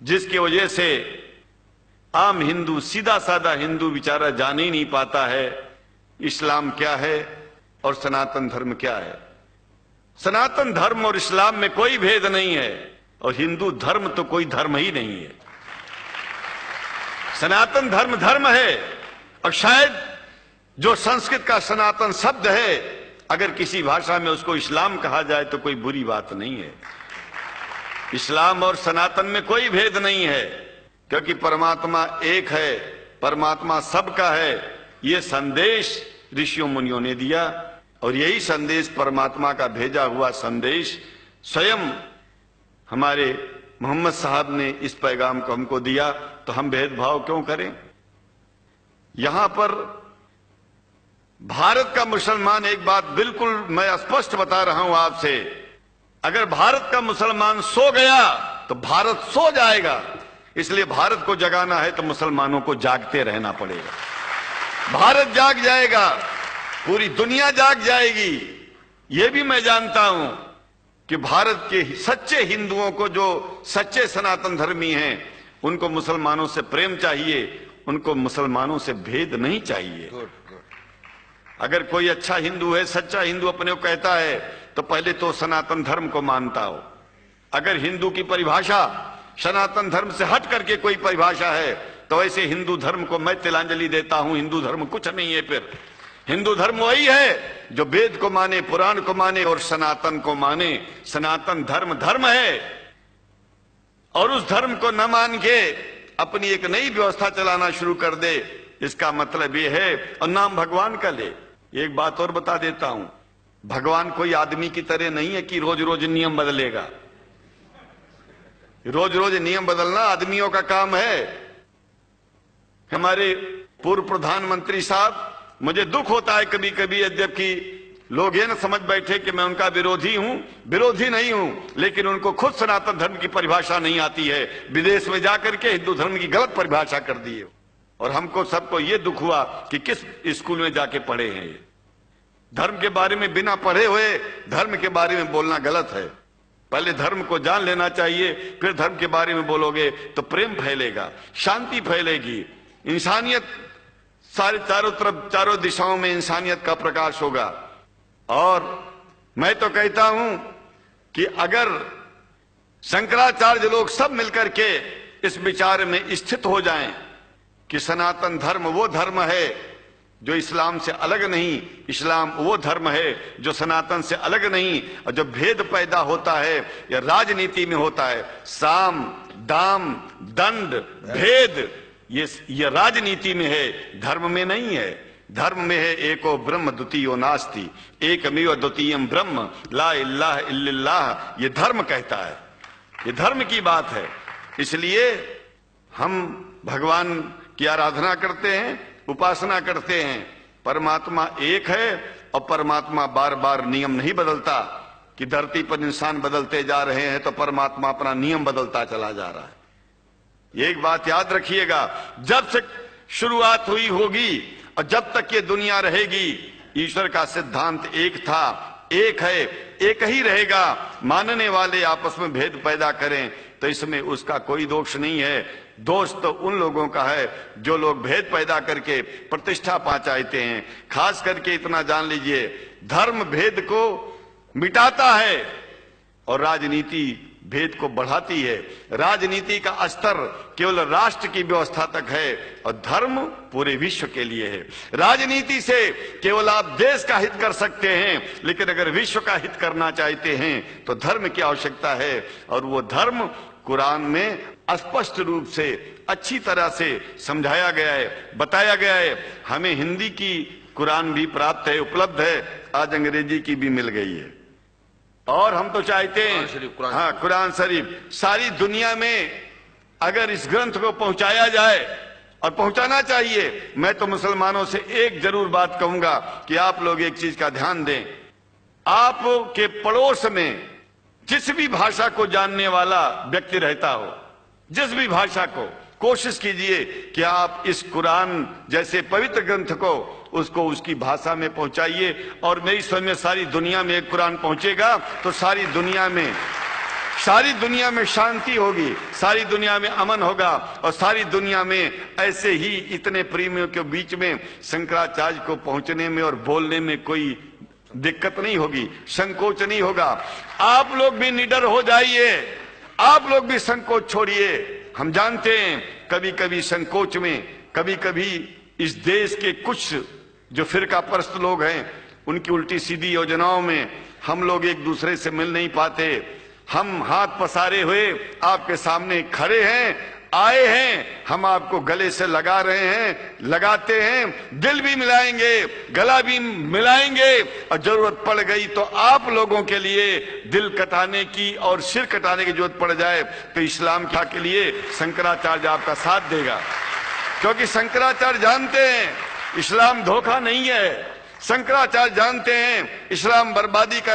जिसकी वजह से आम हिंदू, सीधा साधा हिंदू बेचारा जान ही नहीं पाता है इस्लाम क्या है और सनातन धर्म क्या है। सनातन धर्म और इस्लाम में कोई भेद नहीं है और हिंदू धर्म तो कोई धर्म ही नहीं है। सनातन धर्म धर्म है और शायद जो संस्कृत का सनातन शब्द है, अगर किसी भाषा में उसको इस्लाम कहा जाए तो कोई बुरी बात नहीं है। इस्लाम और सनातन में कोई भेद नहीं है, क्योंकि परमात्मा एक है, परमात्मा सबका है। ये संदेश ऋषियों मुनियों ने दिया और यही संदेश, परमात्मा का भेजा हुआ संदेश, स्वयं हमारे मोहम्मद साहब ने इस पैगाम को हमको दिया। तो हम भेदभाव क्यों करें? यहां पर भारत का मुसलमान, एक बात बिल्कुल मैं स्पष्ट बता रहा हूं आपसे, अगर भारत का मुसलमान सो गया तो भारत सो जाएगा। इसलिए भारत को जगाना है तो मुसलमानों को जागते रहना पड़ेगा। भारत जाग जाएगा, पूरी दुनिया जाग जाएगी। यह भी मैं जानता हूं कि भारत के सच्चे हिंदुओं को, जो सच्चे सनातन धर्मी हैं, उनको मुसलमानों से प्रेम चाहिए, उनको मुसलमानों से भेद नहीं चाहिए। अगर कोई अच्छा हिंदू है, सच्चा हिंदू अपने को कहता है, तो पहले तो सनातन धर्म को मानता हो। अगर हिंदू की परिभाषा सनातन धर्म से हट करके कोई परिभाषा है, तो ऐसे हिंदू धर्म को मैं तिलांजलि देता हूं। हिंदू धर्म कुछ नहीं है। फिर हिंदू धर्म वही है जो वेद को माने, पुराण को माने और सनातन को माने। सनातन धर्म धर्म है और उस धर्म को न मान के अपनी एक नई व्यवस्था चलाना शुरू कर दे, इसका मतलब ये है, और नाम भगवान का ले। एक बात और बता देता हूं, भगवान कोई आदमी की तरह नहीं है कि रोज रोज नियम बदलेगा। रोज रोज नियम बदलना आदमियों का काम है। हमारे पूर्व प्रधानमंत्री साहब, मुझे दुख होता है कभी कभी, यद्यपि लोग ये न समझ बैठे कि मैं उनका विरोधी हूं। विरोधी नहीं हूं, लेकिन उनको खुद सनातन धर्म की परिभाषा नहीं आती है। विदेश में जाकर के हिंदू धर्म की गलत परिभाषा कर दी है और हमको सबको ये दुख हुआ कि किस स्कूल में जाके पढ़े हैं। ये धर्म के बारे में बिना पढ़े हुए धर्म के बारे में बोलना गलत है। पहले धर्म को जान लेना चाहिए, फिर धर्म के बारे में बोलोगे तो प्रेम फैलेगा, शांति फैलेगी, इंसानियत सारे चारों तरफ, चारों दिशाओं में इंसानियत का प्रकाश होगा। और मैं तो कहता हूं कि अगर शंकराचार्य लोग सब मिलकर के इस विचार में स्थित हो जाएं कि सनातन धर्म वो धर्म है जो इस्लाम से अलग नहीं, इस्लाम वो धर्म है जो सनातन से अलग नहीं, और जो भेद पैदा होता है या राजनीति में होता है, साम दाम दंड भेद, ये राजनीति में है, धर्म में नहीं है। धर्म में है एको ब्रह्म द्वितीयो नास्ति, एकमेव द्वितीयम ब्रह्म ला इलाहा इल्लल्लाह। ये धर्म कहता है, ये धर्म की बात है। इसलिए हम भगवान की आराधना करते हैं, उपासना करते हैं। परमात्मा एक है और परमात्मा बार बार नियम नहीं बदलता कि धरती पर इंसान बदलते जा रहे हैं तो परमात्मा अपना नियम बदलता चला जा रहा है। एक बात याद रखिएगा, जब से शुरुआत हुई होगी और जब तक ये दुनिया रहेगी, ईश्वर का सिद्धांत एक था, एक है, एक ही रहेगा। मानने वाले आपस में भेद पैदा करें तो इसमें उसका कोई दोष नहीं है। दोष तो उन लोगों का है जो लोग भेद पैदा करके प्रतिष्ठा पा चाहते हैं। खास करके इतना जान लीजिए, धर्म भेद को मिटाता है और राजनीति भेद को बढ़ाती है। राजनीति का स्तर केवल राष्ट्र की व्यवस्था तक है और धर्म पूरे विश्व के लिए है। राजनीति से केवल आप देश का हित कर सकते हैं, लेकिन अगर विश्व का हित करना चाहते हैं तो धर्म की आवश्यकता है। और वो धर्म कुरान में स्पष्ट रूप से अच्छी तरह से समझाया गया है, बताया गया है। हमें हिंदी की कुरान भी प्राप्त है, उपलब्ध है, आज अंग्रेजी की भी मिल गई है। और हम तो चाहते हैं, हाँ, कुरान शरीफ सारी दुनिया में अगर इस ग्रंथ को पहुंचाया जाए, और पहुंचाना चाहिए। मैं तो मुसलमानों से एक जरूर बात कहूंगा कि आप लोग एक चीज का ध्यान दें, आपके पड़ोस में जिस भी भाषा को जानने वाला व्यक्ति रहता हो, जिस भी भाषा को, कोशिश कीजिए कि आप इस कुरान जैसे पवित्र ग्रंथ को उसको उसकी भाषा में पहुंचाइए। और मेरी समझ में सारी दुनिया में एक कुरान पहुंचेगा तो सारी दुनिया में सारी दुनिया में शांति होगी, सारी दुनिया में अमन होगा और सारी दुनिया में ऐसे ही इतने प्रेमियों के बीच में शंकराचार्य को पहुंचने में और बोलने में कोई दिक्कत नहीं होगी, संकोच नहीं होगा। आप लोग भी निडर हो जाइए, आप लोग भी संकोच छोड़िए। हम जानते हैं कभी कभी संकोच में, कभी कभी इस देश के कुछ जो फिरका परस्त लोग हैं उनकी उल्टी सीधी योजनाओं में हम लोग एक दूसरे से मिल नहीं पाते। हम हाथ पसारे हुए आपके सामने खड़े हैं, आए हैं, हम आपको गले से लगा रहे हैं, लगाते हैं, दिल भी मिलाएंगे, गला भी मिलाएंगे और जरूरत पड़ गई तो आप लोगों के लिए दिल कटाने की और सिर कटाने की जरूरत पड़ जाए तो इस्लाम के लिए शंकराचार्य आपका साथ देगा। क्योंकि शंकराचार्य जानते हैं इस्लाम धोखा नहीं है, शंकराचार्य जानते हैं इस्लाम बर्बादी का